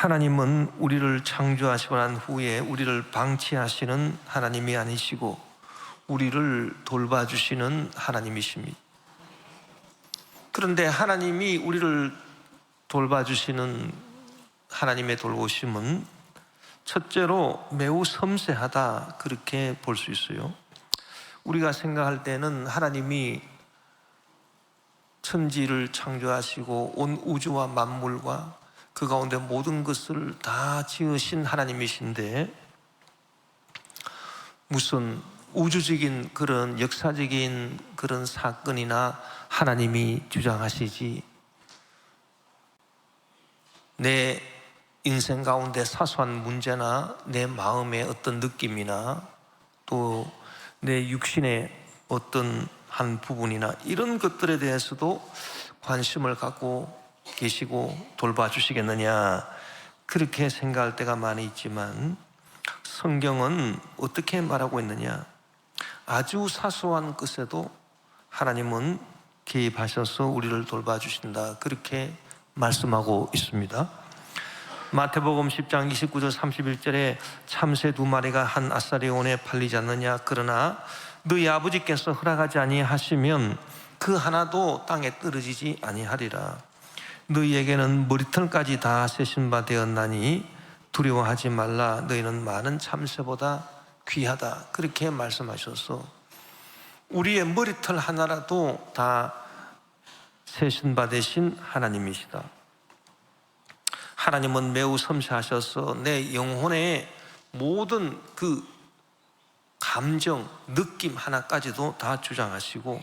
하나님은 우리를 창조하시고 난 후에 우리를 방치하시는 하나님이 아니시고 우리를 돌봐주시는 하나님이십니다. 그런데 하나님이 우리를 돌봐주시는 하나님의 돌보심은 첫째로 매우 섬세하다, 그렇게 볼 수 있어요. 우리가 생각할 때는 하나님이 천지를 창조하시고 온 우주와 만물과 그 가운데 모든 것을 다 지으신 하나님이신데, 무슨 우주적인 그런 역사적인 그런 사건이나 하나님이 주장하시지, 내 인생 가운데 사소한 문제나 내 마음의 어떤 느낌이나 또 내 육신의 어떤 한 부분이나 이런 것들에 대해서도 관심을 갖고 계시고 돌봐주시겠느냐, 그렇게 생각할 때가 많이 있지만 성경은 어떻게 말하고 있느냐, 아주 사소한 것에도 하나님은 개입하셔서 우리를 돌봐주신다, 그렇게 말씀하고 있습니다. 마태복음 10장 29절 31절에 참새 2마리가 한 아사리온에 팔리지 않느냐, 그러나 너희 아버지께서 허락하지 아니하시면 그 하나도 땅에 떨어지지 아니하리라. 너희에게는 머리털까지 다 세신 바 되었나니 두려워하지 말라. 너희는 많은 참새보다 귀하다, 그렇게 말씀하셔서 우리의 머리털 하나라도 다 세신 바 되신 하나님이시다. 하나님은 매우 섬세하셔서 내 영혼의 모든 그 감정, 느낌 하나까지도 다 주장하시고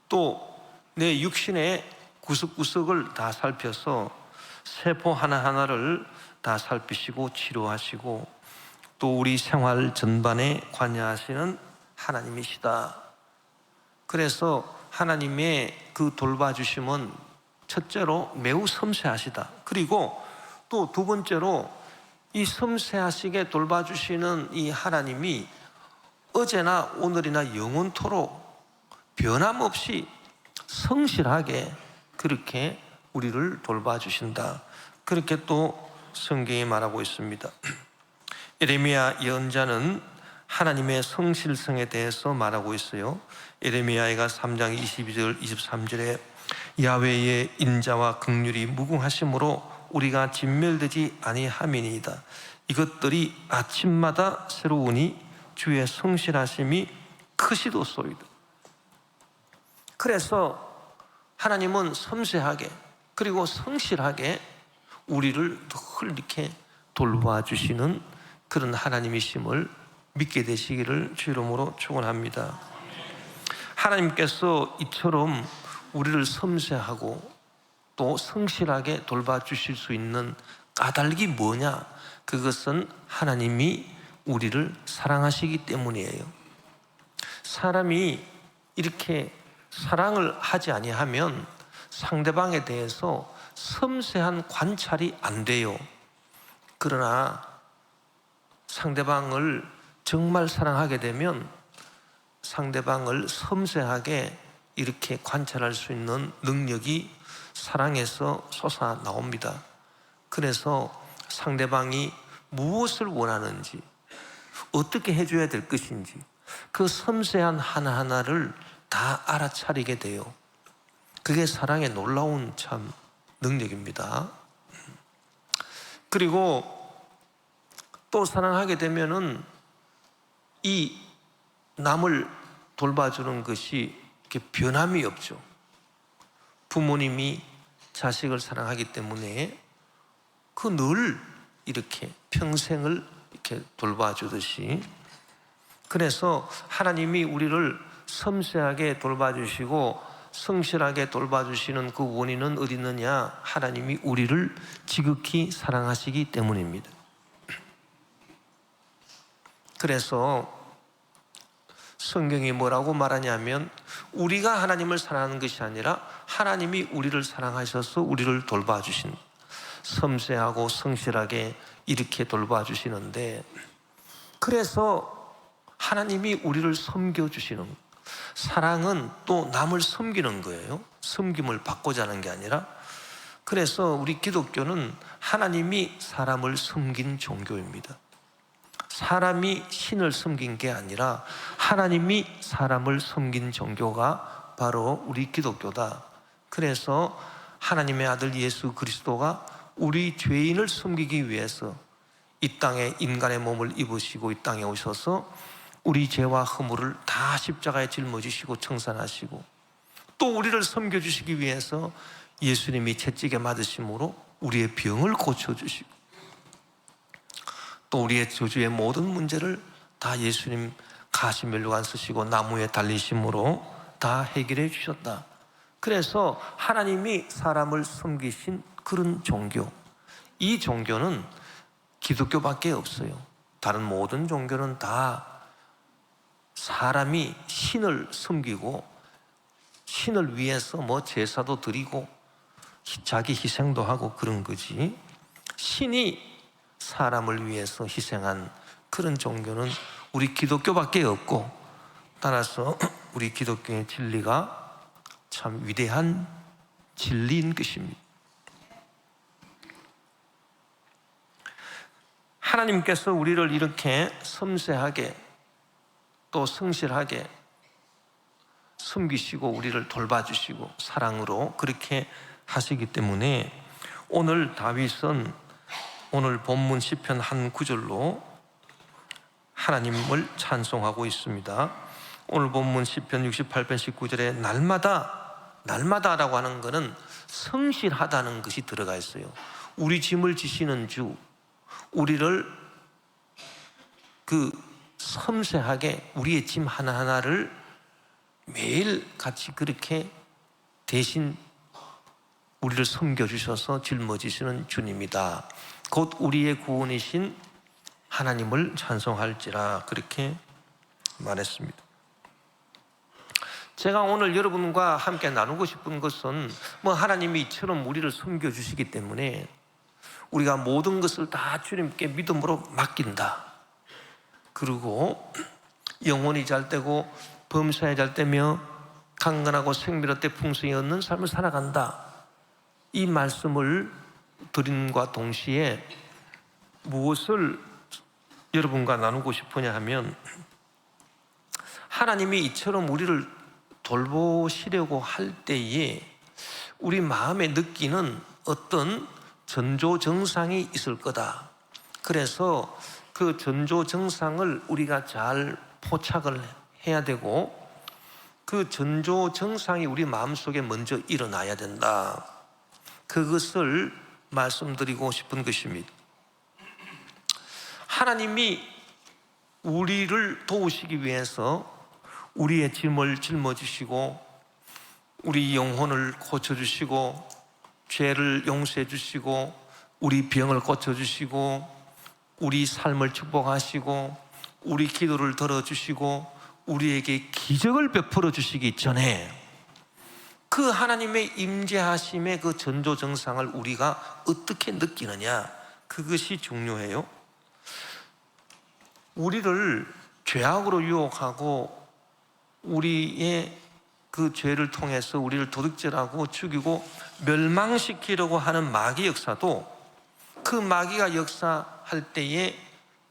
또 내 육신의 구석구석을 다 살펴서 세포 하나하나를 다 살피시고 치료하시고 또 우리 생활 전반에 관여하시는 하나님이시다. 그래서 하나님의 그 돌봐주심은 첫째로 매우 섬세하시다. 그리고 또 두 번째로 이 섬세하시게 돌봐주시는 이 하나님이 어제나 오늘이나 영원토록 변함없이 성실하게 그렇게 우리를 돌봐주신다, 그렇게 또 성경이 말하고 있습니다. 예레미야 예언자는 하나님의 성실성에 대해서 말하고 있어요. 예레미야가 3장 22절 23절에 야훼의 인자와 긍휼이 무궁하심으로 우리가 진멸되지 아니함이니이다. 이것들이 아침마다 새로우니 주의 성실하심이 크시도소이다. 그래서 하나님은 섬세하게 그리고 성실하게 우리를 늘 이렇게 돌봐주시는 그런 하나님이심을 믿게 되시기를 주 이름으로 축원합니다. 하나님께서 이처럼 우리를 섬세하고 또 성실하게 돌봐주실 수 있는 까닭이 뭐냐? 그것은 하나님이 우리를 사랑하시기 때문이에요. 사람이 이렇게 사랑을 하지 아니하면 상대방에 대해서 섬세한 관찰이 안 돼요. 그러나 상대방을 정말 사랑하게 되면 상대방을 섬세하게 이렇게 관찰할 수 있는 능력이 사랑에서 솟아 나옵니다. 그래서 상대방이 무엇을 원하는지, 어떻게 해줘야 될 것인지 그 섬세한 하나하나를 다 알아차리게 돼요. 그게 사랑의 놀라운 참 능력입니다. 그리고 또 사랑하게 되면은 이 남을 돌봐주는 것이 이렇게 변함이 없죠. 부모님이 자식을 사랑하기 때문에 그 늘 이렇게 평생을 이렇게 돌봐주듯이, 그래서 하나님이 우리를 섬세하게 돌봐주시고 성실하게 돌봐주시는 그 원인은 어디 있느냐? 하나님이 우리를 지극히 사랑하시기 때문입니다. 그래서 성경이 뭐라고 말하냐면 우리가 하나님을 사랑하는 것이 아니라 하나님이 우리를 사랑하셔서 우리를 돌봐주신, 섬세하고 성실하게 이렇게 돌봐주시는데, 그래서 하나님이 우리를 섬겨주시는, 사랑은 또 남을 섬기는 거예요. 섬김을 받고자 하는 게 아니라 그래서 우리 기독교는 하나님이 사람을 섬긴 종교입니다. 사람이 신을 섬긴 게 아니라 하나님이 사람을 섬긴 종교가 바로 우리 기독교다. 그래서 하나님의 아들 예수 그리스도가 우리 죄인을 섬기기 위해서 이 땅에 인간의 몸을 입으시고 이 땅에 오셔서 우리 죄와 허물을 다 십자가에 짊어지시고 청산하시고 또 우리를 섬겨주시기 위해서 예수님이 채찍에 맞으심으로 우리의 병을 고쳐주시고 또 우리의 저주의 모든 문제를 다 예수님 가시멜로관 쓰시고 나무에 달리심으로 다 해결해 주셨다. 그래서 하나님이 사람을 섬기신 그런 종교, 이 종교는 기독교밖에 없어요. 다른 모든 종교는 다 사람이 신을 섬기고 신을 위해서 뭐 제사도 드리고 자기 희생도 하고 그런 거지, 신이 사람을 위해서 희생한 그런 종교는 우리 기독교밖에 없고, 따라서 우리 기독교의 진리가 참 위대한 진리인 것입니다. 하나님께서 우리를 이렇게 섬세하게 또 성실하게 섬기시고 우리를 돌봐주시고 사랑으로 그렇게 하시기 때문에 오늘 다윗은 오늘 본문 시편 한 구절로 하나님을 찬송하고 있습니다. 오늘 본문 시편 68편 19절에 날마다라고 하는 것은 성실하다는 것이 들어가 있어요. 우리 짐을 지시는 주, 우리를 섬세하게 우리의 짐 하나하나를 매일 같이 그렇게 대신 우리를 섬겨주셔서 짊어지시는 주님이다. 곧 우리의 구원이신 하나님을 찬송할지라, 그렇게 말했습니다. 제가 오늘 여러분과 함께 나누고 싶은 것은 하나님이 이처럼 우리를 섬겨주시기 때문에 우리가 모든 것을 다 주님께 믿음으로 맡긴다. 그리고 영혼이 잘 되고 범사에 잘 되며 강건하고 생미롭되 풍성히 얻는 삶을 살아간다. 이 말씀을 드림과 동시에 무엇을 여러분과 나누고 싶으냐 하면, 하나님이 이처럼 우리를 돌보시려고 할 때에 우리 마음에 느끼는 어떤 전조정상이 있을 거다. 그래서 그 전조정상을 우리가 잘 포착을 해야 되고 그 전조정상이 우리 마음속에 먼저 일어나야 된다. 그것을 말씀드리고 싶은 것입니다. 하나님이 우리를 도우시기 위해서 우리의 짐을 짊어지시고 우리 영혼을 고쳐주시고 죄를 용서해 주시고 우리 병을 고쳐주시고 우리 삶을 축복하시고 우리 기도를 들어주시고 우리에게 기적을 베풀어 주시기 전에 그 하나님의 임재하심의 그 전조정상을 우리가 어떻게 느끼느냐, 그것이 중요해요. 우리를 죄악으로 유혹하고 우리의 그 죄를 통해서 우리를 도둑질하고 죽이고 멸망시키려고 하는 마귀 역사도 그 마귀가 역사할 때에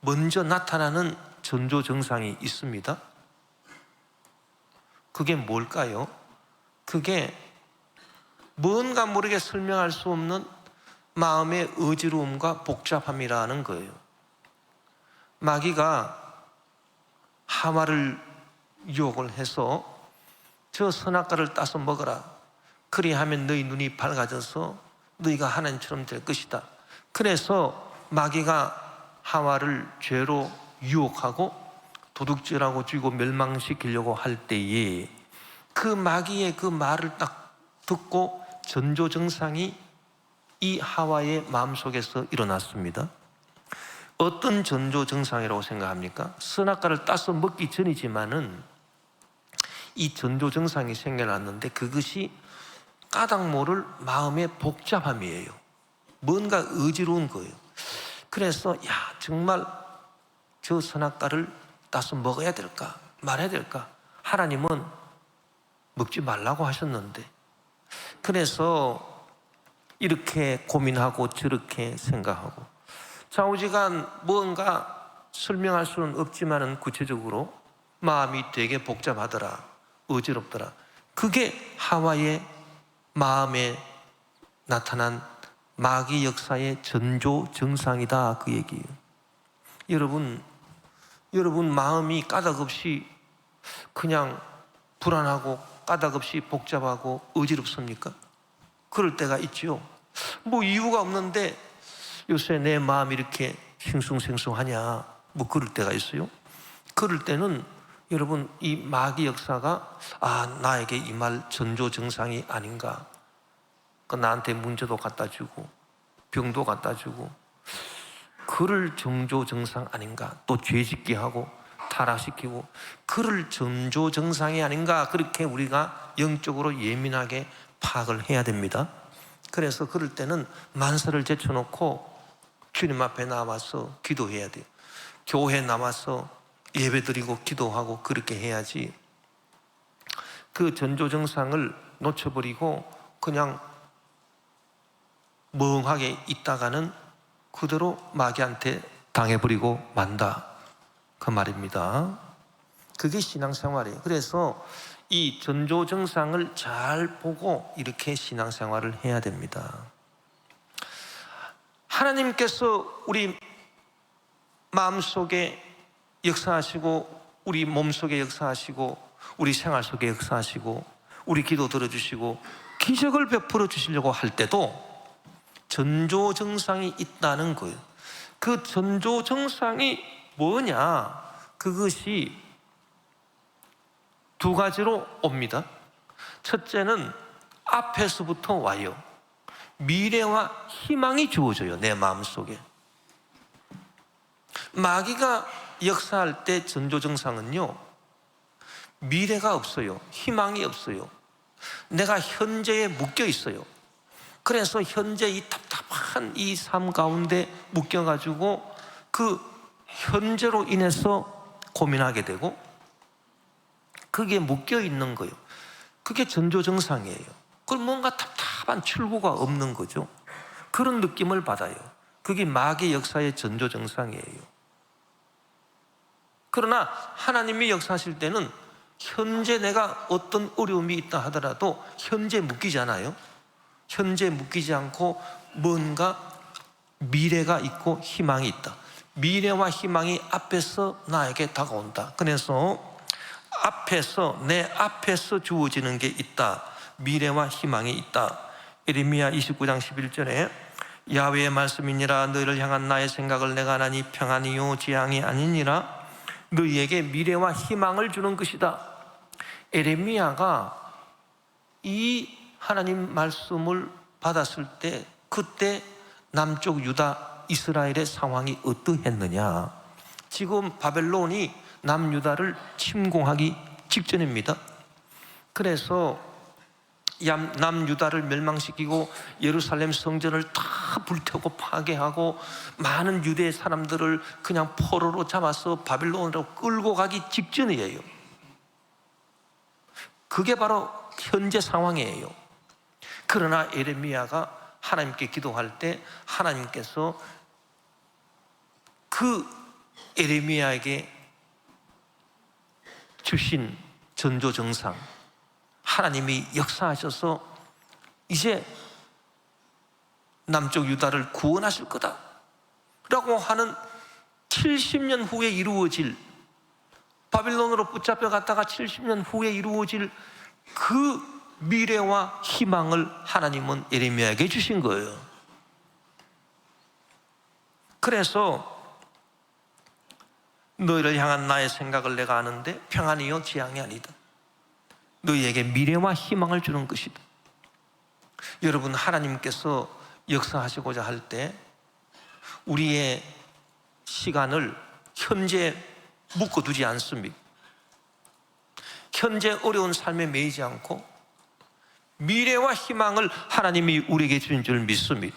먼저 나타나는 전조정상이 있습니다. 그게 뭘까요? 그게 뭔가 모르게 설명할 수 없는 마음의 어지러움과 복잡함이라는 거예요. 마귀가 하와를 유혹을 해서 저 선악과를 따서 먹어라. 그리하면 너희 눈이 밝아져서 너희가 하나님처럼 될 것이다. 그래서 마귀가 하와를 죄로 유혹하고 도둑질하고 죽이고 멸망시키려고 할 때에 그 마귀의 그 말을 딱 듣고 전조정상이 이 하와의 마음속에서 일어났습니다. 어떤 전조정상이라고 생각합니까? 선악과를 따서 먹기 전이지만은 이 전조정상이 생겨났는데 그것이 까닭 모를 마음의 복잡함이에요. 뭔가 어지러운 거예요. 그래서 정말 저 선악과를 따서 먹어야 될까 말아야 될까? 하나님은 먹지 말라고 하셨는데, 그래서 이렇게 고민하고 저렇게 생각하고 좌우지간 뭔가 설명할 수는 없지만은 구체적으로 마음이 되게 복잡하더라, 어지럽더라. 그게 하와의 마음에 나타난 마귀 역사의 전조 증상이다, 그 얘기예요. 여러분 마음이 까닭없이 그냥 불안하고 까닭없이 복잡하고 어지럽습니까? 그럴 때가 있지요. 뭐 이유가 없는데 요새 내 마음이 이렇게 싱숭생숭하냐, 뭐 그럴 때가 있어요. 그럴 때는 여러분 이 마귀 역사가 나에게 이 말 전조 증상이 아닌가, 나한테 문제도 갖다 주고 병도 갖다 주고 그를 전조 증상 아닌가, 또 죄짓게 하고 타락시키고 그를 전조 증상이 아닌가, 그렇게 우리가 영적으로 예민하게 파악을 해야 됩니다. 그래서 그럴 때는 만사를 제쳐놓고 주님 앞에 나와서 기도해야 돼요. 교회에 나와서 예배드리고 기도하고 그렇게 해야지, 그 전조 증상을 놓쳐버리고 그냥 멍하게 있다가는 그대로 마귀한테 당해버리고 만다, 그 말입니다. 그게 신앙생활이에요. 그래서 이 전조 증상을 잘 보고 이렇게 신앙생활을 해야 됩니다. 하나님께서 우리 마음속에 역사하시고 우리 몸속에 역사하시고 우리 생활 속에 역사하시고 우리 기도 들어주시고 기적을 베풀어 주시려고 할 때도 전조 증상이 있다는 거예요. 그 전조 증상이 뭐냐? 그것이 두 가지로 옵니다. 첫째는 앞에서부터 와요. 미래와 희망이 주어져요, 내 마음속에. 마귀가 역사할 때 전조 증상은요, 미래가 없어요. 희망이 없어요. 내가 현재에 묶여 있어요. 그래서 현재 이 답답한 이 삶 가운데 묶여가지고 그 현재로 인해서 고민하게 되고 그게 묶여 있는 거예요. 그게 전조 증상이에요. 그럼 뭔가 답답한 출구가 없는 거죠. 그런 느낌을 받아요. 그게 마귀 역사의 전조 증상이에요. 그러나 하나님이 역사하실 때는 현재 내가 어떤 어려움이 있다 하더라도 현재 묶이지 않아요. 현재 묶이지 않고 뭔가 미래가 있고 희망이 있다. 미래와 희망이 앞에서 나에게 다가온다. 그래서 내 앞에서 주어지는 게 있다. 미래와 희망이 있다. 예레미야 29장 11절에 야훼의 말씀이니라, 너희를 향한 나의 생각을 내가 하나니 평안이요 재앙이 아니니라, 너희에게 미래와 희망을 주는 것이다. 예레미야가 이 하나님 말씀을 받았을 때 그때 남쪽 유다 이스라엘의 상황이 어떠했느냐? 지금 바벨론이 남유다를 침공하기 직전입니다. 그래서 남유다를 멸망시키고 예루살렘 성전을 다 불태우고 파괴하고 많은 유대의 사람들을 그냥 포로로 잡아서 바벨론으로 끌고 가기 직전이에요. 그게 바로 현재 상황이에요. 그러나 예레미야가 하나님께 기도할 때 하나님께서 그 예레미야에게 주신 전조 증상, 하나님이 역사하셔서 이제 남쪽 유다를 구원하실 거다 라고 하는 70년 후에 이루어질, 바빌론으로 붙잡혀 갔다가 70년 후에 이루어질 그 미래와 희망을 하나님은 예레미야에게 주신 거예요. 그래서 너희를 향한 나의 생각을 내가 아는데 평안이요 재앙이 아니다. 너희에게 미래와 희망을 주는 것이다. 여러분, 하나님께서 역사하시고자 할 때 우리의 시간을 현재에 묶어두지 않습니다. 현재 어려운 삶에 매이지 않고 미래와 희망을 하나님이 우리에게 주신 줄 믿습니다.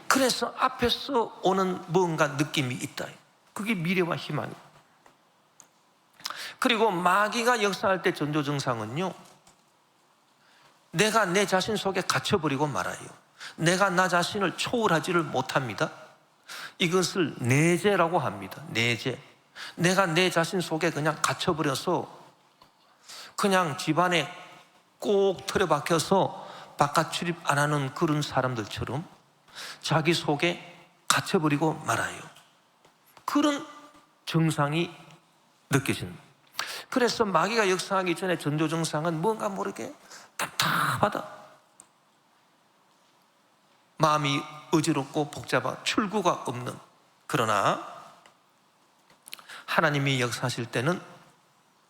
그래서 앞에서 오는 뭔가 느낌이 있다. 그게 미래와 희망이에요. 그리고 마귀가 역사할 때 전조 증상은요, 내가 내 자신 속에 갇혀버리고 말아요. 내가 나 자신을 초월하지를 못합니다. 이것을 내재라고 합니다. 내재. 내가 내 자신 속에 그냥 갇혀버려서 그냥 집안에 꼭 틀어박혀서 바깥 출입 안 하는 그런 사람들처럼 자기 속에 갇혀버리고 말아요. 그런 증상이 느껴집니다. 그래서 마귀가 역사하기 전에 전조증상은 뭔가 모르게 답답하다, 마음이 어지럽고 복잡하고 출구가 없는, 그러나 하나님이 역사하실 때는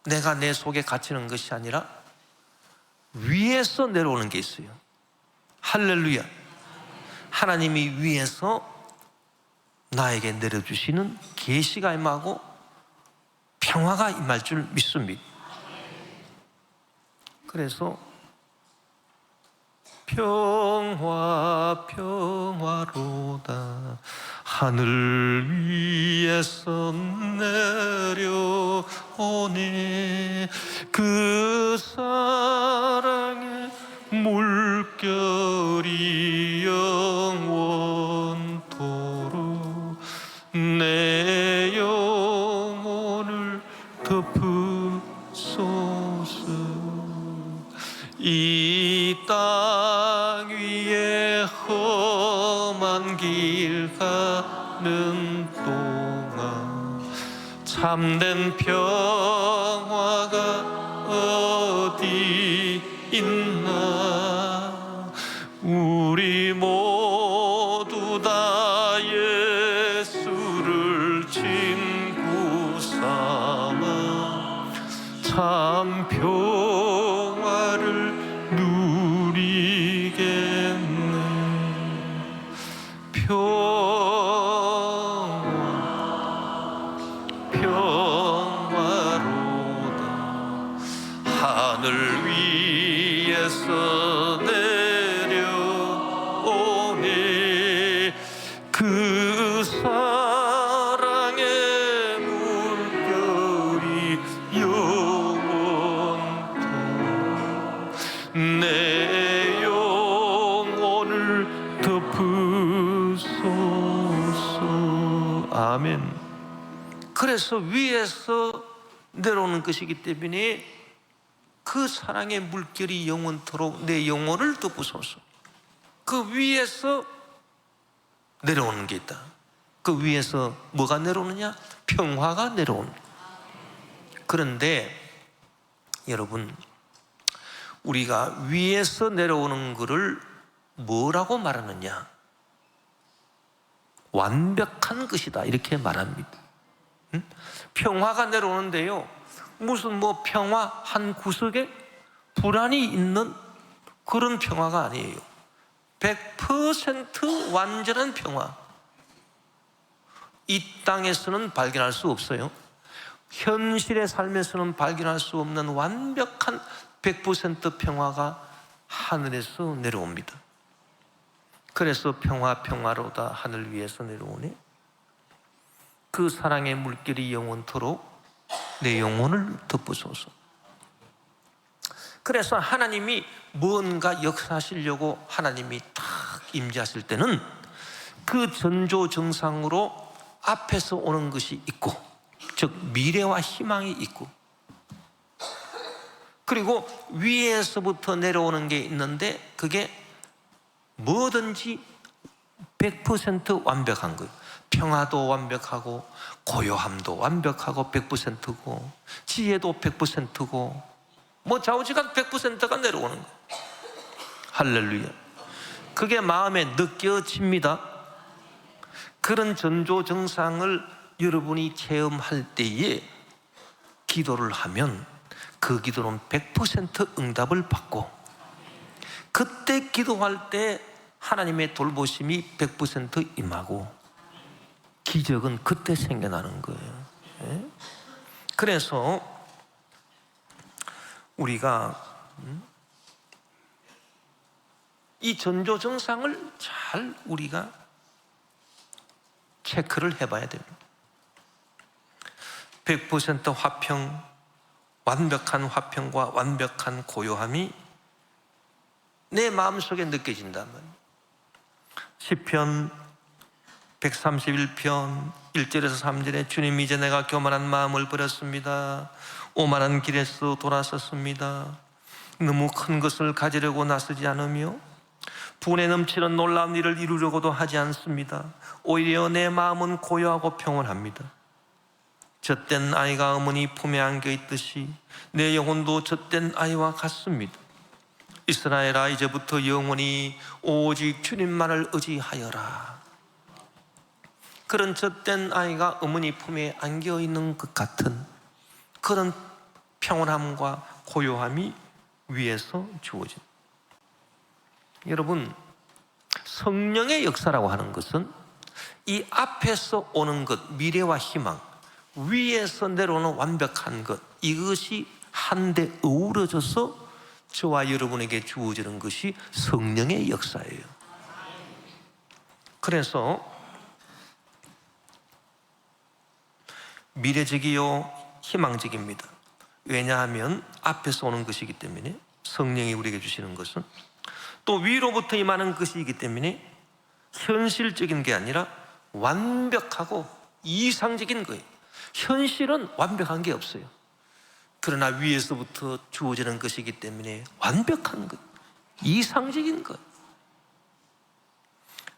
내가 내 속에 갇히는 것이 아니라 위에서 내려오는 게 있어요. 할렐루야. 하나님이 위에서 나에게 내려주시는 계시가 임하고 평화가 임할 줄 믿습니다. 그래서 평화 평화로다 하늘 위에서 내려오네 그 사랑의 물결이 영원토록 내 영혼을 덮으소서. 이 땅 위에 험한 길 가는 동안 참된 평화가 어디 있나. 우리 모두 다 예수를 친구 삼아 참 평화를 누리겠네. 평화로다 하늘 위에서 내려오네 그 사랑의 물결이 영원토록 내 영혼을 덮으소서. 아멘. 그래서 위에서 내려오는 것이기 때문에 그 사랑의 물결이 영원토록 내 영혼을 덮으소서. 그 위에서 내려오는 게 있다. 그 위에서 뭐가 내려오느냐? 평화가 내려오는. 그런데 여러분, 우리가 위에서 내려오는 것을 뭐라고 말하느냐? 완벽한 것이다, 이렇게 말합니다. 평화가 내려오는데요, 무슨 평화 한 구석에 불안이 있는 그런 평화가 아니에요. 100% 완전한 평화. 이 땅에서는 발견할 수 없어요. 현실의 삶에서는 발견할 수 없는 완벽한 100% 평화가 하늘에서 내려옵니다. 그래서 평화로다 하늘 위에서 내려오네 그 사랑의 물결이 영원토록 내 영혼을 덮으소서. 그래서 하나님이 뭔가 역사하시려고 하나님이 딱 임재하실 때는 그 전조증상으로 앞에서 오는 것이 있고, 즉 미래와 희망이 있고, 그리고 위에서부터 내려오는 게 있는데 그게 뭐든지 100% 완벽한 거예요. 평화도 완벽하고 고요함도 완벽하고 100%고 지혜도 100%고 좌우지간 100%가 내려오는 거예요. 할렐루야. 그게 마음에 느껴집니다. 그런 전조증상을 여러분이 체험할 때에 기도를 하면 그 기도는 100% 응답을 받고, 그때 기도할 때 하나님의 돌보심이 100% 임하고 기적은 그때 생겨나는 거예요. 그래서 우리가 이 전조증상을 잘 우리가 체크를 해봐야 됩니다. 100% 화평, 완벽한 화평과 완벽한 고요함이 내 마음속에 느껴진다면 시편 131편 1절에서 3절에 주님, 이제 내가 교만한 마음을 버렸습니다. 오만한 길에서 돌아섰습니다. 너무 큰 것을 가지려고 나서지 않으며 분에 넘치는 놀라운 일을 이루려고도 하지 않습니다. 오히려 내 마음은 고요하고 평온합니다. 젖된 아이가 어머니 품에 안겨 있듯이 내 영혼도 젖된 아이와 같습니다. 이스라엘아, 이제부터 영원히 오직 주님만을 의지하여라. 그런 젖된 아이가 어머니 품에 안겨 있는 것 같은 그런 평온함과 고요함이 위에서 주어진. 여러분, 성령의 역사라고 하는 것은 이 앞에서 오는 것, 미래와 희망, 위에서 내려오는 완벽한 것, 이것이 한데 어우러져서 저와 여러분에게 주어지는 것이 성령의 역사예요. 그래서 미래적이요 희망적입니다. 왜냐하면 앞에서 오는 것이기 때문에, 성령이 우리에게 주시는 것은 또 위로부터 임하는 것이기 때문에 현실적인 게 아니라 완벽하고 이상적인 거예요. 현실은 완벽한 게 없어요. 그러나 위에서부터 주어지는 것이기 때문에 완벽한 것, 이상적인 것.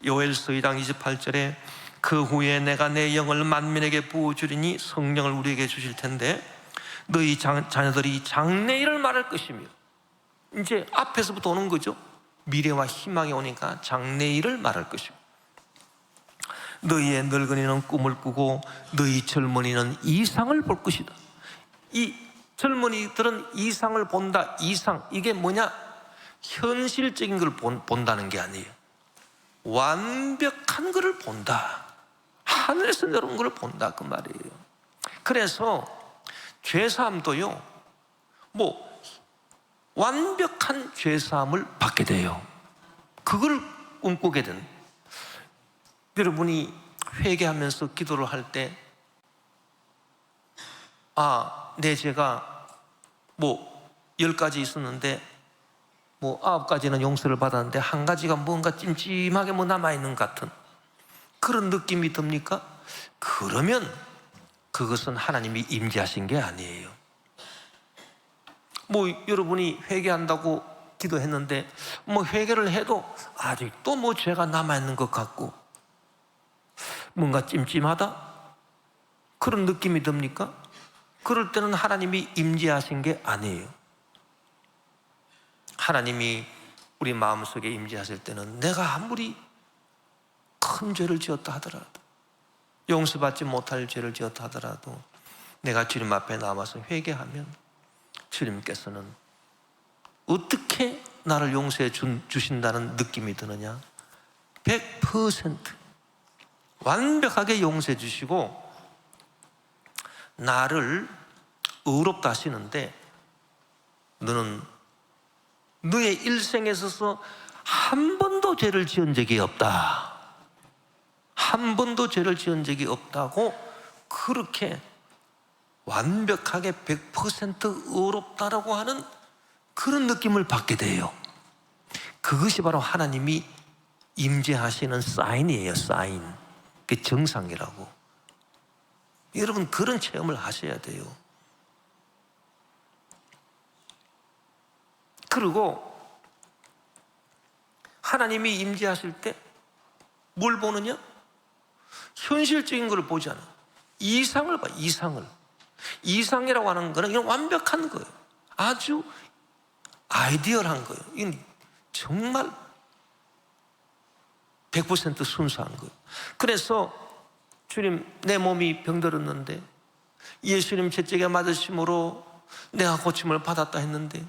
요엘서 2장 28절에 그 후에 내가 내 영을 만민에게 부어주리니, 성령을 우리에게 주실 텐데 너희 자녀들이 장래일을 말할 것이며, 이제 앞에서부터 오는 거죠. 미래와 희망이 오니까 장래일을 말할 것이고, 너희의 늙은이는 꿈을 꾸고 너희 젊은이는 이상을 볼 것이다. 이 젊은이들은 이상을 본다. 이상, 이게 뭐냐? 현실적인 걸 본다는 게 아니에요. 완벽한 것을 본다. 하늘에서 내려온 걸 본다, 그 말이에요. 그래서 죄사함도요, 완벽한 죄사함을 받게 돼요. 그걸 꿈꾸게 된. 여러분이 회개하면서 기도를 할 때, 내 죄가 10가지 있었는데 9가지는 용서를 받았는데 한 가지가 뭔가 찜찜하게 남아있는 것 같은 그런 느낌이 듭니까? 그러면 그것은 하나님이 임재하신 게 아니에요. 여러분이 회개한다고 기도했는데 회개를 해도 아직도 죄가 남아있는 것 같고 뭔가 찜찜하다? 그런 느낌이 듭니까? 그럴 때는 하나님이 임재하신 게 아니에요. 하나님이 우리 마음속에 임재하실 때는 내가 아무리 큰 죄를 지었다 하더라도, 용서받지 못할 죄를 지었다 하더라도 내가 주님 앞에 나와서 회개하면 주님께서는 어떻게 나를 용서해 주신다는 느낌이 드느냐? 100% 완벽하게 용서해 주시고 나를 의롭다 하시는데, 너는 너의 일생에 있어서 한 번도 죄를 지은 적이 없다. 한 번도 죄를 지은 적이 없다고 그렇게 완벽하게 100% 의롭다라고 하는 그런 느낌을 받게 돼요. 그것이 바로 하나님이 임재하시는 사인이에요. 사인. 그게 정상이라고. 여러분, 그런 체험을 하셔야 돼요. 그리고 하나님이 임재하실 때 뭘 보느냐? 현실적인 걸 보지 않아. 이상을 봐. 이상을. 이상이라고 하는 거는 이건 완벽한 거예요. 아주 아이디얼한 거예요. 이건 정말 100% 순수한 거예요. 그래서 주님, 내 몸이 병들었는데 예수님 제적에 맞으심으로 내가 고침을 받았다 했는데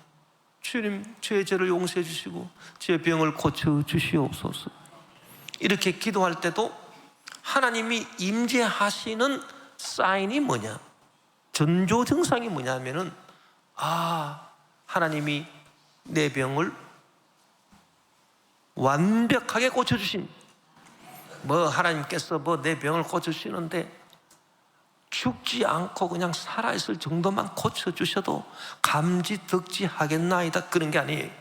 주님, 저의 죄를 용서해 주시고 제 병을 고쳐 주시옵소서. 이렇게 기도할 때도 하나님이 임재하시는 사인이 뭐냐? 전조 증상이 뭐냐면은 하나님이 내 병을 완벽하게 고쳐주신, 하나님께서 내 병을 고쳐주시는데 죽지 않고 그냥 살아있을 정도만 고쳐주셔도 감지덕지하겠나이다, 그런 게 아니에요.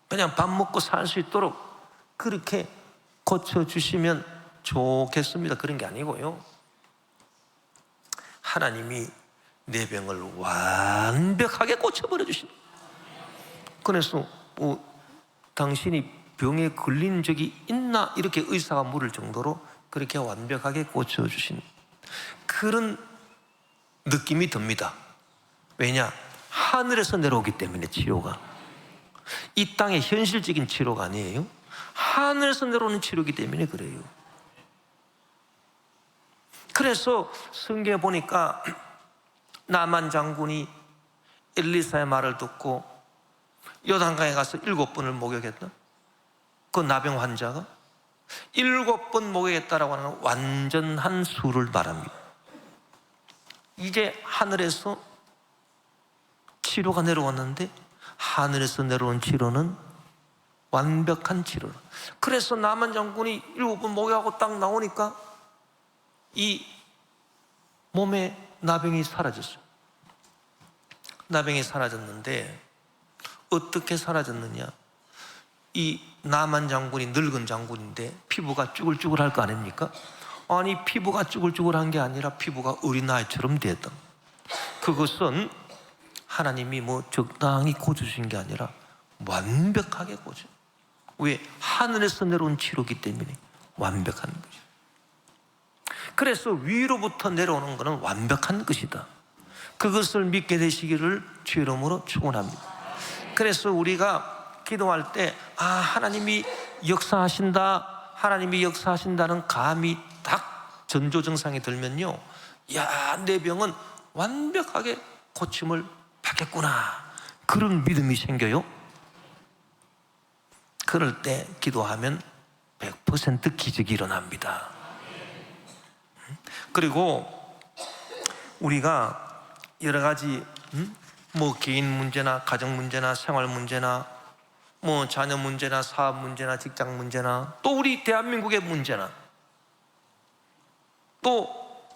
그냥 밥 먹고 살 수 있도록 그렇게 고쳐주시면 좋겠습니다. 그런 게 아니고요. 하나님이 내 병을 완벽하게 고쳐버려 주신다. 그래서 당신이 병에 걸린 적이 있나 이렇게 의사가 물을 정도로 그렇게 완벽하게 고쳐주신 그런 느낌이 듭니다. 왜냐? 하늘에서 내려오기 때문에 치료가 이 땅의 현실적인 치료가 아니에요. 하늘에서 내려오는 치료이기 때문에 그래요. 그래서 성경에 보니까 나만 장군이 엘리사의 말을 듣고 요단강에 가서 7번을 목욕했다. 그 나병 환자가 7번 목욕했다라고 하는 완전한 수를 말합니다. 이제 하늘에서 치료가 내려왔는데 하늘에서 내려온 치료는 완벽한 치료라. 그래서 나만 장군이 7번 목욕하고 딱 나오니까 이 몸에 나병이 사라졌어요. 나병이 사라졌는데 어떻게 사라졌느냐? 이 나만 장군이 늙은 장군인데 피부가 쭈글쭈글할 거 아닙니까? 아니 피부가 쭈글쭈글한 게 아니라 피부가 어린아이처럼 됐다. 그것은 하나님이 적당히 고쳐주신 게 아니라 완벽하게 고쳐. 왜? 하늘에서 내려온 치료기 때문에 완벽한 거죠. 그래서 위로부터 내려오는 것은 완벽한 것이다. 그것을 믿게 되시기를 주 이름으로 축원합니다. 그래서 우리가 기도할 때 하나님이 역사하신다, 하나님이 역사하신다는 감이 딱 전조증상이 들면요, 내 병은 완벽하게 고침을 받겠구나, 그런 믿음이 생겨요. 그럴 때 기도하면 100% 기적이 일어납니다. 그리고 우리가 여러 가지 개인 문제나 가정 문제나 생활 문제나 자녀 문제나 사업 문제나 직장 문제나 또 우리 대한민국의 문제나 또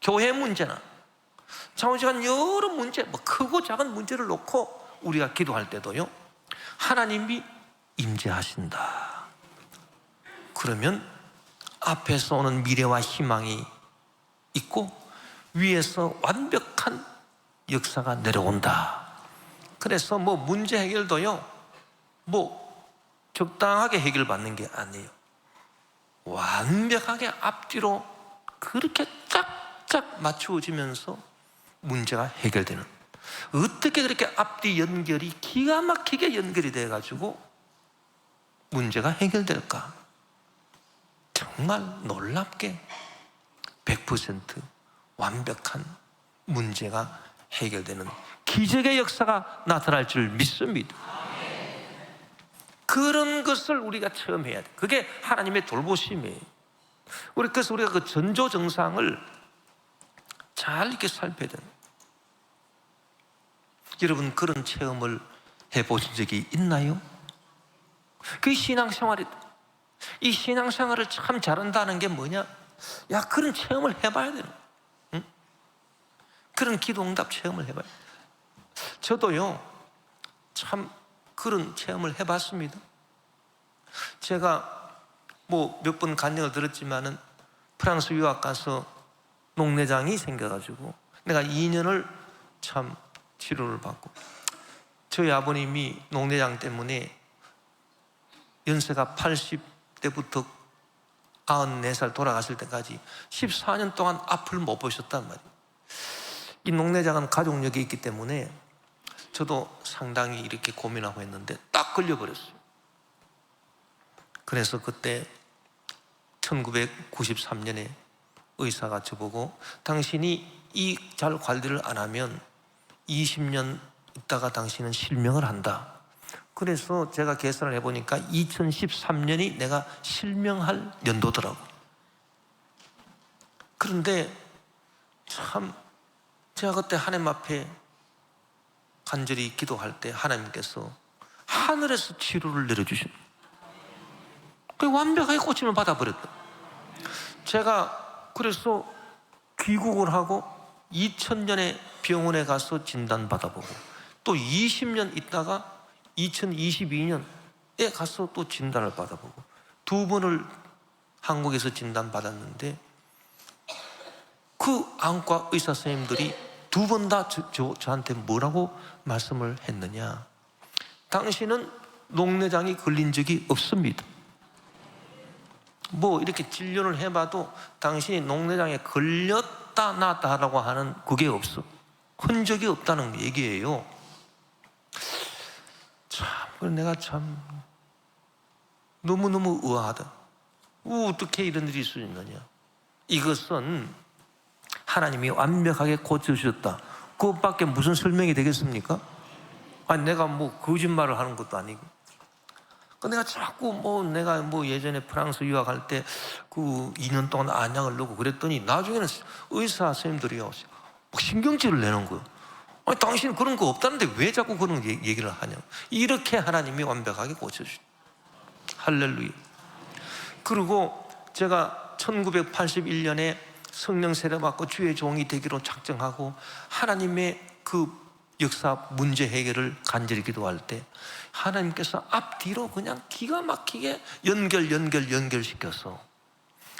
교회 문제나 장우시간 여러 문제, 크고 작은 문제를 놓고 우리가 기도할 때도요, 하나님이 임재하신다. 그러면 앞에서 오는 미래와 희망이 있고 위에서 완벽한 역사가 내려온다. 그래서 문제 해결도요, 적당하게 해결받는 게 아니에요. 완벽하게 앞뒤로 그렇게 쫙쫙 맞추어지면서 문제가 해결되는, 어떻게 그렇게 앞뒤 연결이 기가 막히게 연결이 돼가지고 문제가 해결될까? 정말 놀랍게 100% 완벽한 문제가 해결되는 기적의 역사가 나타날 줄 믿습니다. 그런 것을 우리가 처음 해야 돼. 그게 하나님의 돌보심이에요. 그래서 우리가 그 전조증상을 잘 이렇게 살펴야 돼요. 여러분 그런 체험을 해보신 적이 있나요? 그게 신앙생활이, 이 신앙생활을 참 잘한다는 게 뭐냐? 그런 체험을 해봐야 돼요. 응? 그런 기도응답 체험을 해봐야 돼요. 저도요 참 그런 체험을 해봤습니다. 제가 몇 번 간증을 들었지만은 프랑스 유학 가서 녹내장이 생겨가지고 내가 2년을 참 치료를 받고, 저희 아버님이 녹내장 때문에 연세가 80대부터 94살 돌아갔을 때까지 14년 동안 앞을 못 보셨단 말이에요. 이 녹내장은 가족력이 있기 때문에 저도 상당히 이렇게 고민하고 했는데 딱 걸려버렸어요. 그래서 그때 1993년에 의사가 저보고 당신이 이 잘 관리를 안 하면 20년 있다가 당신은 실명을 한다. 그래서 제가 계산을 해보니까 2013년이 내가 실명할 연도더라고. 그런데 참 제가 그때 하나님 앞에 간절히 기도할 때 하나님께서 하늘에서 치료를 내려주신, 그 완벽하게 고침을 받아버렸다. 제가 그래서 귀국을 하고 2000년에 병원에 가서 진단받아보고 또 20년 있다가 2022년에 가서 또 진단을 받아보고 2번을 한국에서 진단받았는데 그 안과 의사 선생님들이 2번 다 저한테 뭐라고 말씀을 했느냐? 당신은 녹내장이 걸린 적이 없습니다. 뭐 이렇게 진료를 해봐도 당신이 녹내장에 걸렸다 놨다라고 하는 그게 없어. 흔적이 없다는 얘기예요. 참, 내가 참 너무너무 의아하다. 어떻게 이런 일이 있을 수 있느냐? 이것은 하나님이 완벽하게 고쳐주셨다. 그것밖에 무슨 설명이 되겠습니까? 아니, 내가 뭐 거짓말을 하는 것도 아니고. 내가 자꾸 내가 예전에 프랑스 유학할 때 그 2년 동안 안약을 넣고 그랬더니 나중에는 의사 선생님들이요 신경질을 내는 거예요. 아니, 당신 그런 거 없다는데 왜 자꾸 그런 얘기를 하냐. 이렇게 하나님이 완벽하게 고쳐주셨다. 할렐루야. 그리고 제가 1981년에 성령 세례 받고 주의 종이 되기로 작정하고 하나님의 그 역사 문제 해결을 간절히 기도할 때 하나님께서 앞뒤로 그냥 기가 막히게 연결시켜서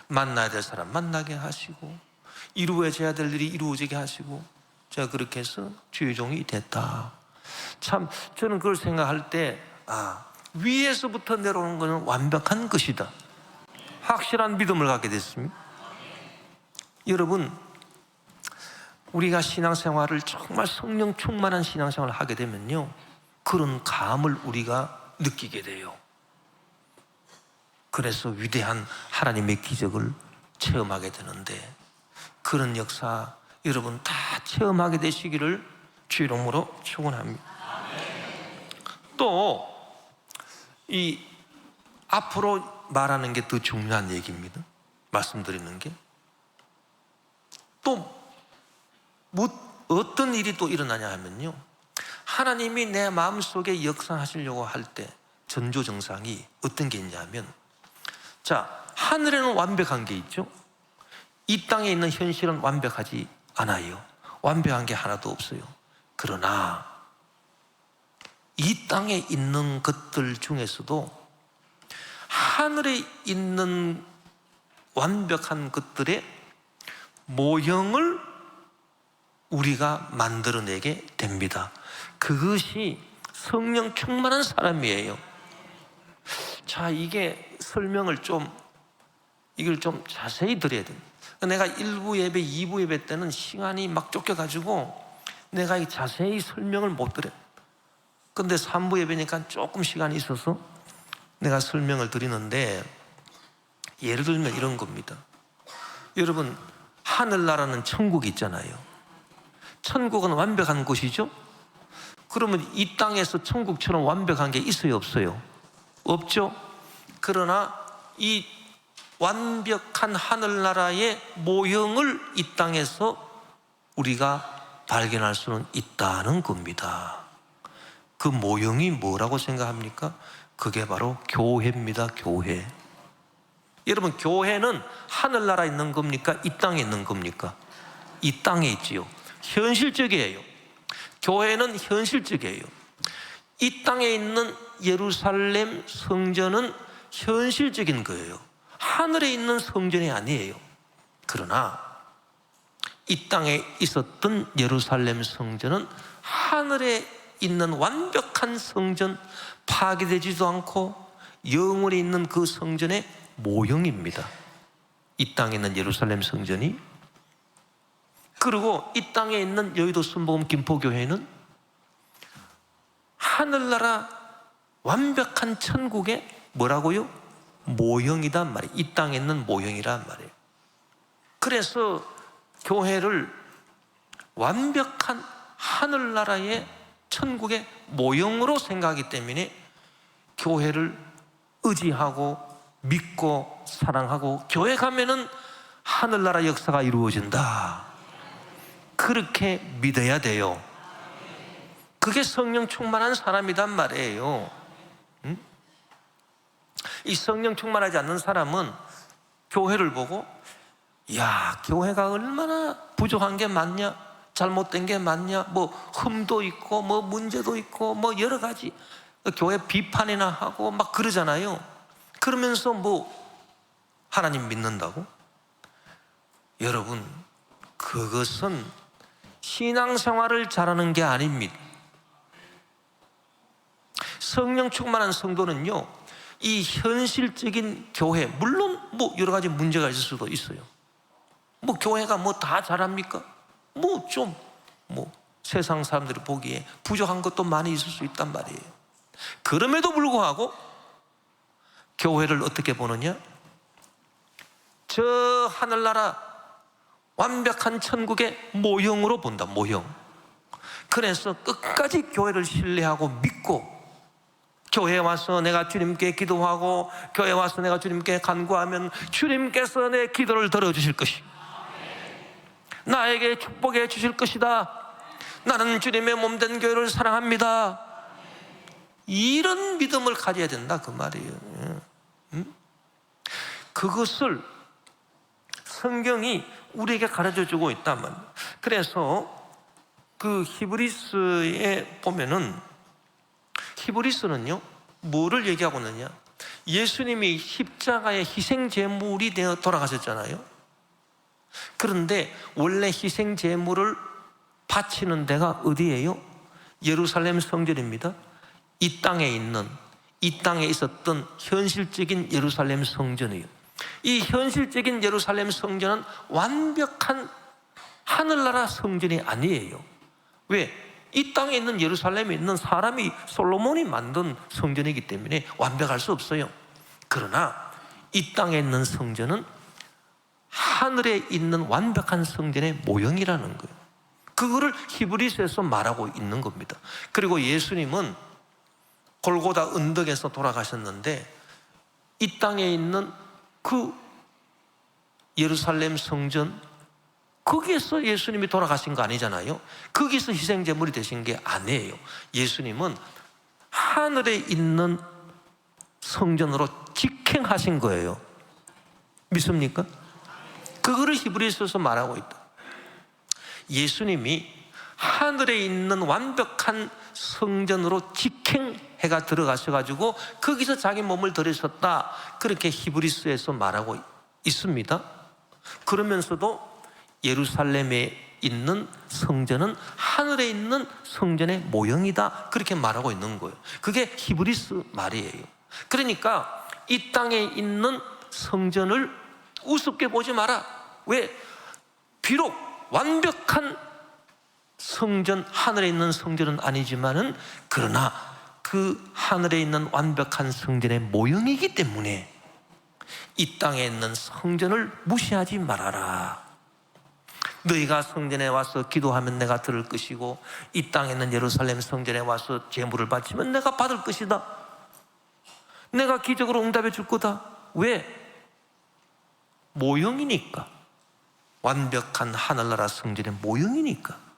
만나야 될 사람 만나게 하시고 이루어져야 될 일이 이루어지게 하시고 제가 그렇게 해서 주의 종이 됐다. 참 저는 그걸 생각할 때 위에서부터 내려오는 것은 완벽한 것이다. 확실한 믿음을 갖게 됐습니다. 여러분, 우리가 신앙생활을 정말 성령 충만한 신앙생활을 하게 되면요 그런 감을 우리가 느끼게 돼요. 그래서 위대한 하나님의 기적을 체험하게 되는데 그런 역사 여러분 다 체험하게 되시기를 주의 이름으로 축원합니다. 또 이 앞으로 말하는 게 더 중요한 얘기입니다. 말씀드리는 게 또 어떤 일이 또 일어나냐 하면요 하나님이 내 마음속에 역사하시려고 할 때 전조증상이 어떤 게 있냐면 자, 하늘에는 완벽한 게 있죠. 이 땅에 있는 현실은 완벽하지 않아요. 완벽한 게 하나도 없어요. 그러나 이 땅에 있는 것들 중에서도 하늘에 있는 완벽한 것들의 모형을 우리가 만들어내게 됩니다. 그것이 성령 충만한 사람이에요. 자, 이게 설명을 이걸 좀 자세히 드려야 됩니다. 내가 1부 예배, 2부 예배 때는 시간이 막 쫓겨가지고 내가 이 자세히 설명을 못 드려요. 근데 3부 예배니까 조금 시간이 있어서 내가 설명을 드리는데 예를 들면 이런 겁니다. 여러분, 하늘나라는 천국이 있잖아요. 천국은 완벽한 곳이죠. 그러면 이 땅에서 천국처럼 완벽한 게 있어요, 없어요? 없죠. 그러나 이 완벽한 하늘나라의 모형을 이 땅에서 우리가 발견할 수는 있다는 겁니다. 그 모형이 뭐라고 생각합니까? 그게 바로 교회입니다. 교회. 여러분, 교회는 하늘나라에 있는 겁니까? 이 땅에 있는 겁니까? 이 땅에 있지요. 현실적이에요. 교회는 현실적이에요. 이 땅에 있는 예루살렘 성전은 현실적인 거예요. 하늘에 있는 성전이 아니에요. 그러나 이 땅에 있었던 예루살렘 성전은 하늘에 있는 완벽한 성전, 파괴되지도 않고 영원히 있는 그 성전의 모형입니다. 이 땅에 있는 예루살렘 성전이. 그리고 이 땅에 있는 여의도 순복음 김포교회는 하늘나라 완벽한 천국의 뭐라고요? 모형이란 말이에요. 이 땅에 있는 모형이란 말이에요. 그래서 교회를 완벽한 하늘나라의 천국의 모형으로 생각하기 때문에 교회를 의지하고 믿고 사랑하고 교회 가면은 하늘나라 역사가 이루어진다. 그렇게 믿어야 돼요. 그게 성령 충만한 사람이란 말이에요. 이 성령 충만하지 않는 사람은 교회를 보고 야, 교회가 얼마나 부족한 게 많냐, 잘못된 게 많냐, 뭐 흠도 있고 뭐 문제도 있고 뭐 여러 가지 교회 비판이나 하고 막 그러잖아요. 그러면서 뭐 하나님 믿는다고? 여러분, 그것은 신앙생활을 잘하는 게 아닙니다. 성령 충만한 성도는요, 이 현실적인 교회, 물론 뭐 여러 가지 문제가 있을 수도 있어요. 뭐 교회가 뭐 다 잘합니까? 뭐 좀 세상 사람들이 보기에 부족한 것도 많이 있을 수 있단 말이에요. 그럼에도 불구하고 교회를 어떻게 보느냐? 저 하늘나라 완벽한 천국의 모형으로 본다, 모형. 그래서 끝까지 교회를 신뢰하고 믿고, 교회에 와서 내가 주님께 기도하고 교회에 와서 내가 주님께 간구하면 주님께서 내 기도를 들어주실 것이고 나에게 축복해 주실 것이다. 나는 주님의 몸된 교회를 사랑합니다. 이런 믿음을 가져야 된다, 그 말이에요. 그것을 성경이 우리에게 가르쳐주고 있단 말이에요. 그래서 그 히브리서에 보면은, 히브리서는요 뭐를 얘기하고 있느냐, 예수님이 십자가의 희생제물이 되어 돌아가셨잖아요. 그런데 원래 희생제물을 바치는 데가 어디예요? 예루살렘 성전입니다. 이 땅에 있었던 현실적인 예루살렘 성전이에요. 이 현실적인 예루살렘 성전은 완벽한 하늘나라 성전이 아니에요. 왜? 이 땅에 있는 예루살렘에 있는 사람이, 솔로몬이 만든 성전이기 때문에 완벽할 수 없어요. 그러나 이 땅에 있는 성전은 하늘에 있는 완벽한 성전의 모형이라는 거예요. 그거를 히브리서에서 말하고 있는 겁니다. 그리고 예수님은 골고다 언덕에서 돌아가셨는데, 이 땅에 있는 그 예루살렘 성전, 거기에서 예수님이 돌아가신 거 아니잖아요. 거기서 희생제물이 되신 게 아니에요. 예수님은 하늘에 있는 성전으로 직행하신 거예요. 믿습니까? 그거를 히브리서에서 말하고 있다. 예수님이 하늘에 있는 완벽한 성전으로 직행해가 들어가셔가지고 거기서 자기 몸을 들이셨다, 그렇게 히브리서에서 말하고 있습니다. 그러면서도 예루살렘에 있는 성전은 하늘에 있는 성전의 모형이다, 그렇게 말하고 있는 거예요. 그게 히브리서 말이에요. 그러니까 이 땅에 있는 성전을 우습게 보지 마라. 왜? 비록 완벽한 성전, 하늘에 있는 성전은 아니지만은, 그러나 그 하늘에 있는 완벽한 성전의 모형이기 때문에 이 땅에 있는 성전을 무시하지 말아라. 너희가 성전에 와서 기도하면 내가 들을 것이고, 이 땅에 있는 예루살렘 성전에 와서 제물을 바치면 내가 받을 것이다. 내가 기적으로 응답해 줄 거다. 왜? 모형이니까. 완벽한 하늘나라 성전의 모형이니까.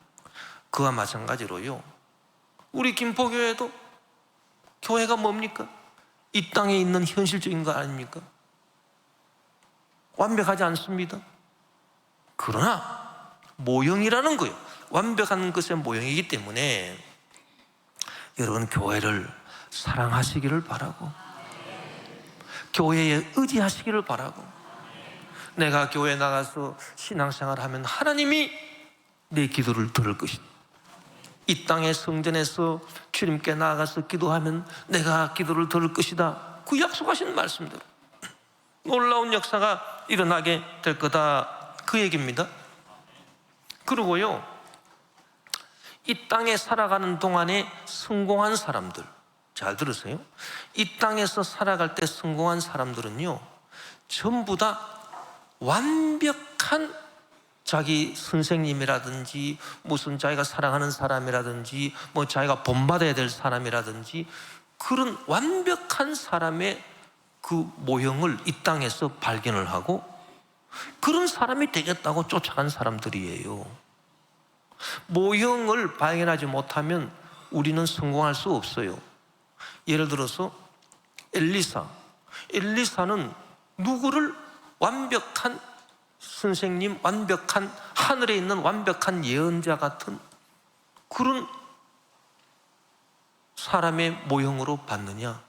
그와 마찬가지로요, 우리 김포교회도 교회가 뭡니까? 이 땅에 있는 현실적인 거 아닙니까? 완벽하지 않습니다. 그러나 모형이라는 거예요. 완벽한 것의 모형이기 때문에 여러분, 교회를 사랑하시기를 바라고, 교회에 의지하시기를 바라고, 내가 교회 나가서 신앙생활 하면 하나님이 내 기도를 들을 것이다. 이 땅의 성전에서 주님께 나아가서 기도하면 내가 기도를 들을 것이다. 그 약속하신 말씀대로 놀라운 역사가 일어나게 될 거다, 그 얘기입니다. 그리고요, 이 땅에 살아가는 동안에 성공한 사람들, 잘 들으세요. 이 땅에서 살아갈 때 성공한 사람들은요, 전부 다 완벽한 자기 선생님이라든지, 무슨 자기가 사랑하는 사람이라든지, 뭐 자기가 본받아야 될 사람이라든지, 그런 완벽한 사람의 그 모형을 이 땅에서 발견을 하고 그런 사람이 되겠다고 쫓아간 사람들이에요. 모형을 발견하지 못하면 우리는 성공할 수 없어요. 예를 들어서 엘리사는 누구를 완벽한 선생님, 완벽한 하늘에 있는 완벽한 예언자 같은 그런 사람의 모형으로 봤느냐?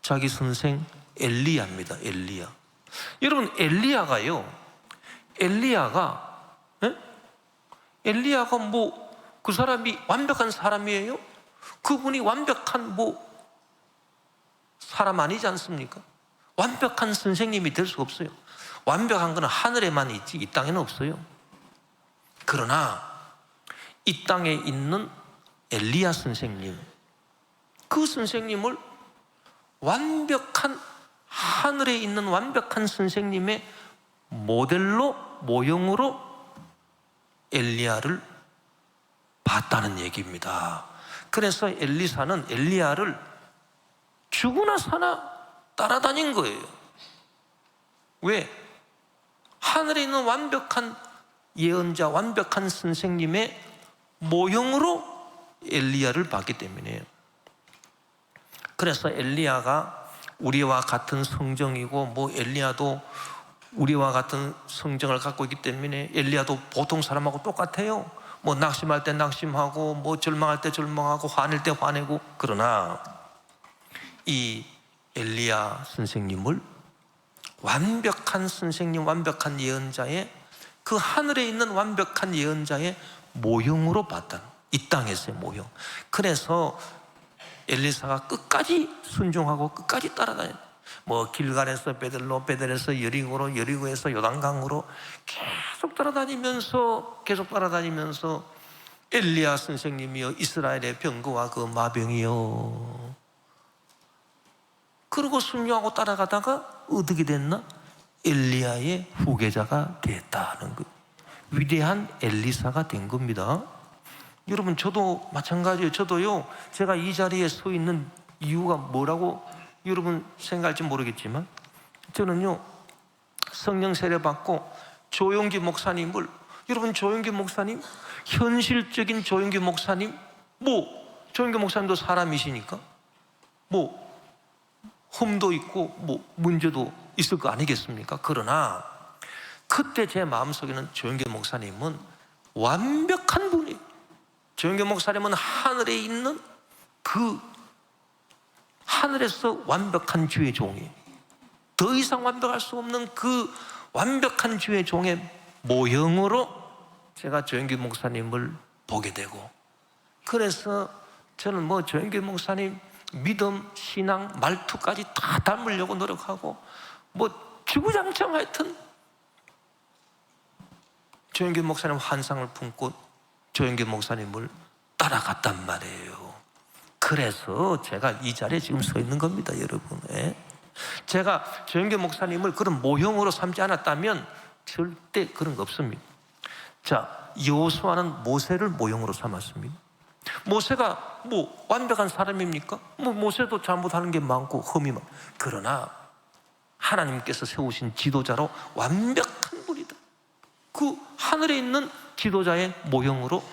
자기 선생 엘리야입니다. 엘리야. 여러분, 엘리야가 뭐 그 사람이 완벽한 사람이에요? 그분이 완벽한 사람 아니지 않습니까? 완벽한 선생님이 될 수 없어요. 완벽한 건 하늘에만 있지 이 땅에는 없어요. 그러나 이 땅에 있는 엘리야 선생님, 그 선생님을 완벽한, 하늘에 있는 완벽한 선생님의 모델로, 모형으로 엘리야를 봤다는 얘기입니다. 그래서 엘리사는 엘리야를 죽으나 사나 따라다닌 거예요. 왜? 하늘에 있는 완벽한 예언자, 완벽한 선생님의 모형으로 엘리야를 봤기 때문이에요. 그래서 엘리야가 우리와 같은 성정이고, 엘리야도 우리와 같은 성정을 갖고 있기 때문에 엘리야도 보통 사람하고 똑같아요. 낙심할 때 낙심하고, 절망할 때 절망하고, 화낼 때 화내고. 그러나 이 엘리야 선생님을 완벽한 선생님, 완벽한 예언자의, 그 하늘에 있는 완벽한 예언자의 모형으로 봤다. 이 땅에서의 모형. 그래서 엘리사가 끝까지 순종하고 끝까지 따라다녀요. 길갈에서 베들로, 베들에서 여리고로, 여리고에서 요단강으로 계속 따라다니면서 엘리야 선생님이여, 이스라엘의 병거와 그 마병이여. 그러고 순종하고 따라가다가 어떻게 됐나? 엘리야의 후계자가 됐다는 거. 위대한 엘리사가 된 겁니다. 여러분, 저도 마찬가지예요. 저도요, 제가 이 자리에 서 있는 이유가 뭐라고 여러분 생각할지 모르겠지만, 저는요, 성령 세례 받고 조용기 목사님을, 여러분, 조용기 목사님, 현실적인 조용기 목사님, 조용기 목사님도 사람이시니까 흠도 있고 문제도 있을 거 아니겠습니까? 그러나 그때 제 마음속에는 조용기 목사님은 완벽한 분이에요. 조용기 목사님은 하늘에 있는 그 하늘에서 완벽한 주의 종이에요. 더 이상 완벽할 수 없는 그 완벽한 주의 종의 모형으로 제가 조용기 목사님을 보게 되고, 그래서 저는 조용기 목사님 믿음, 신앙, 말투까지 다 닮으려고 노력하고 주구장창 하여튼 조용기 목사님 환상을 품고 조용기 목사님을 따라갔단 말이에요. 그래서 제가 이 자리에 지금 서 있는 겁니다, 여러분. 제가 조용기 목사님을 그런 모형으로 삼지 않았다면 절대 그런 거 없습니다. 자, 여호수아는 모세를 모형으로 삼았습니다. 모세가 완벽한 사람입니까? 모세도 잘못하는 게 많고 흠이 많고, 그러나 하나님께서 세우신 지도자로 완벽한 분이다. 그 하늘에 있는 지도자의 모형으로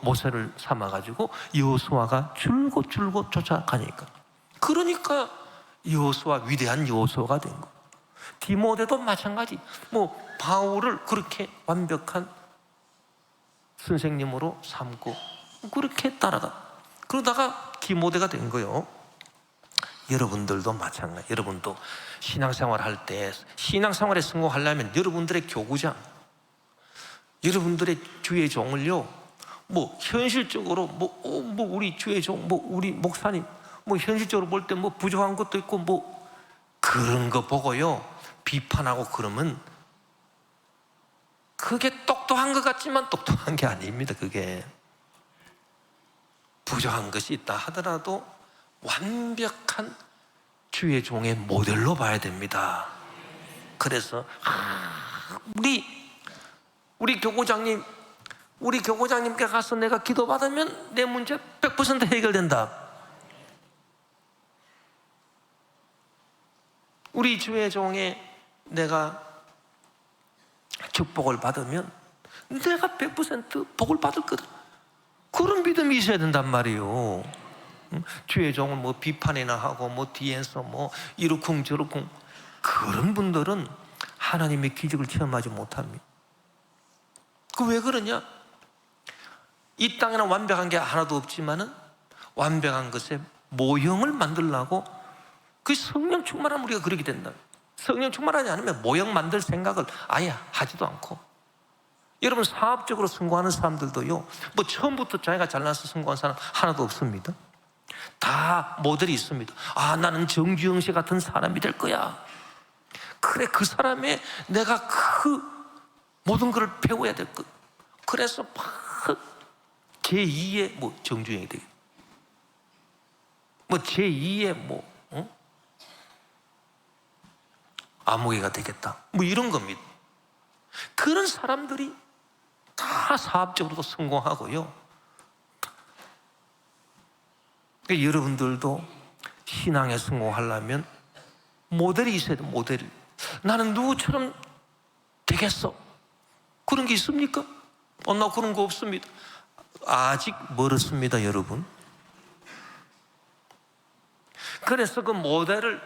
모세를 삼아가지고 여호수아가 줄곧 쫓아가니까, 그러니까 여호수아, 위대한 여호수아가 된 거예요. 디모데도 마찬가지. 바울을 그렇게 완벽한 선생님으로 삼고 그렇게 그러다가 디모데가 된 거예요. 여러분들도 마찬가지. 여러분도 신앙생활 할 때, 신앙생활에 성공하려면 여러분들의 교구장, 여러분들의 주의 종을요, 현실적으로 우리 주의 종, 우리 목사님, 현실적으로 볼 때 부족한 것도 있고 그런 거 보고요 비판하고 그러면 그게 똑똑한 것 같지만 똑똑한 게 아닙니다. 그게 부족한 것이 있다 하더라도 완벽한 주의 종의 모델로 봐야 됩니다. 그래서 우리 교구장님께 가서 내가 기도받으면 내 문제 100% 해결된다. 우리 주의 종에 내가 축복을 받으면 내가 100% 복을 받을 거다. 그런 믿음이 있어야 된단 말이에요. 주의 종을 비판이나 하고 뒤에서 이러쿵 저러쿵, 그런 분들은 하나님의 기적을 체험하지 못합니다. 그 왜 그러냐? 이 땅에는 완벽한 게 하나도 없지만은 완벽한 것의 모형을 만들려고 그 성령 충만하면 우리가 그렇게 된다. 성령 충만하지 않으면 모형 만들 생각을 아예 하지도 않고. 여러분, 사업적으로 성공하는 사람들도요, 뭐 처음부터 자기가 잘나서 성공한 사람 하나도 없습니다. 다 모델이 있습니다. 아, 나는 정주영 씨 같은 사람이 될 거야. 그래, 그 사람의 내가 그 모든 것을 배워야 될 것. 그래서 막 제2의 뭐 정주영이 되겠다. 뭐 제2의 뭐 아무개가 되겠다. 뭐 이런 겁니다. 그런 사람들이 다 사업적으로도 성공하고요. 그러니까 여러분들도 신앙에 성공하려면 모델이 있어야 돼. 모델. 나는 누구처럼 되겠어. 그런 게 있습니까? 나 그런 거 없습니다. 아직 멀었습니다, 여러분. 그래서 그 모델을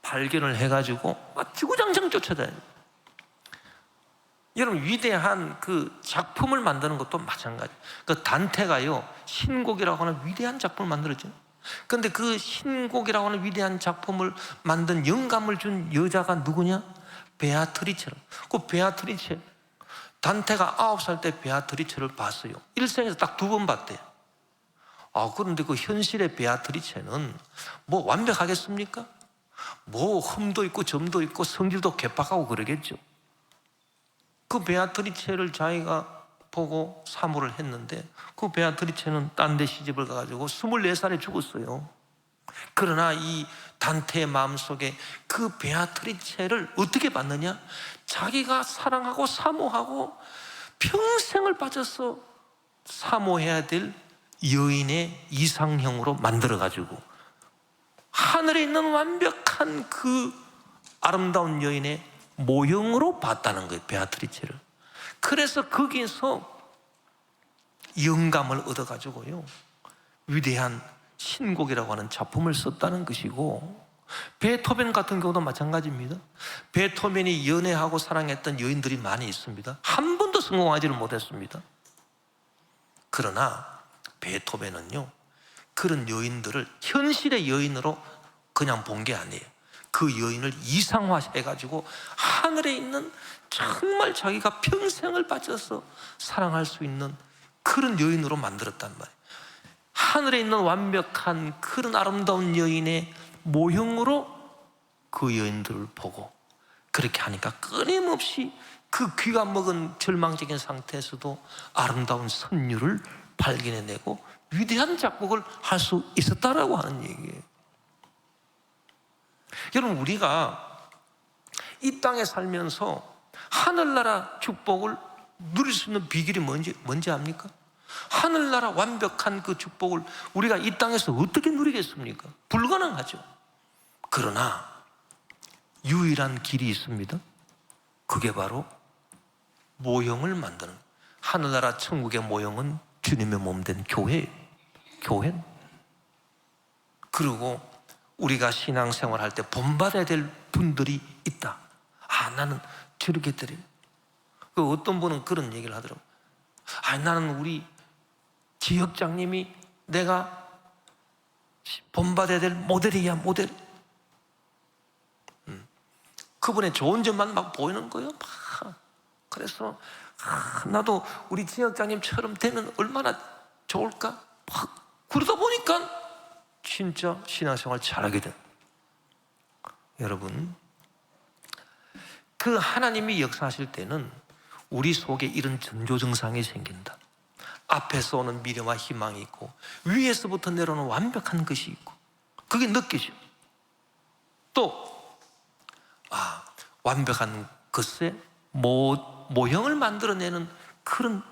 발견을 해가지고 지구장창 쫓아다녀요. 여러분, 위대한 그 작품을 만드는 것도 마찬가지. 그 단테가요, 신곡이라고 하는 위대한 작품을 만들었죠. 그런데 그 신곡이라고 하는 위대한 작품을 만든 영감을 준 여자가 누구냐? 베아트리체로. 그 베아트리체, 단테가 9살 때 베아트리체를 봤어요. 일생에서 딱 2번 봤대요. 그런데 그 현실의 베아트리체는 뭐 완벽하겠습니까? 뭐 흠도 있고 점도 있고 성질도 개팍하고 그러겠죠. 그 베아트리체를 자기가 보고 사모를 했는데, 그 베아트리체는 딴 데 시집을 가가지고 24살에 죽었어요. 그러나 이 단테의 마음속에 그 베아트리체를 어떻게 봤느냐? 자기가 사랑하고 사모하고 평생을 빠져서 사모해야 될 여인의 이상형으로 만들어가지고 하늘에 있는 완벽한 그 아름다운 여인의 모형으로 봤다는 거예요, 베아트리체를. 그래서 거기에서 영감을 얻어가지고요, 위대한 신곡이라고 하는 작품을 썼다는 것이고, 베토벤 같은 경우도 마찬가지입니다. 베토벤이 연애하고 사랑했던 여인들이 많이 있습니다. 한 번도 성공하지를 못했습니다. 그러나 베토벤은요, 그런 여인들을 현실의 여인으로 그냥 본 게 아니에요. 그 여인을 이상화해가지고 하늘에 있는 정말 자기가 평생을 바쳐서 사랑할 수 있는 그런 여인으로 만들었단 말이에요. 하늘에 있는 완벽한 그런 아름다운 여인의 모형으로 그 여인들을 보고, 그렇게 하니까 끊임없이 그 귀가 먹은 절망적인 상태에서도 아름다운 선율을 발견해내고 위대한 작곡을 할 수 있었다라고 하는 얘기예요. 여러분, 우리가 이 땅에 살면서 하늘나라 축복을 누릴 수 있는 비결이 뭔지 압니까? 하늘나라 완벽한 그 축복을 우리가 이 땅에서 어떻게 누리겠습니까? 불가능하죠. 그러나 유일한 길이 있습니다. 그게 바로 모형을 만드는, 하늘나라 천국의 모형은 주님의 몸된 교회예요. 교회는. 그리고 우리가 신앙생활할 때 본받아야 될 분들이 있다. 나는 저렇게 드려요. 어떤 분은 그런 얘기를 하더라고요. 나는 우리 지역장님이 내가 본받아야 될 모델이야, 모델. 그분의 좋은 점만 막 보이는 거예요. 그래서 나도 우리 지역장님처럼 되면 얼마나 좋을까? 그러다 보니까 진짜 신앙생활 잘하게 돼. 여러분, 그 하나님이 역사하실 때는 우리 속에 이런 전조증상이 생긴다. 앞에서 오는 미래와 희망이 있고 위에서부터 내려오는 완벽한 것이 있고, 그게 느껴져. 또 완벽한 것에 모형을 만들어내는 그런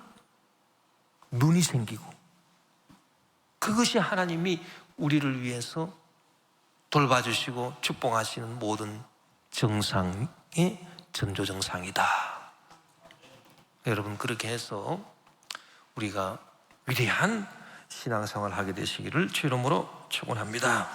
눈이 생기고, 그것이 하나님이 우리를 위해서 돌봐주시고 축복하시는 모든 정상의 전조정상이다. 여러분, 그렇게 해서 우리가 위대한 신앙생활을 하게 되시기를 주 이름으로 축원합니다.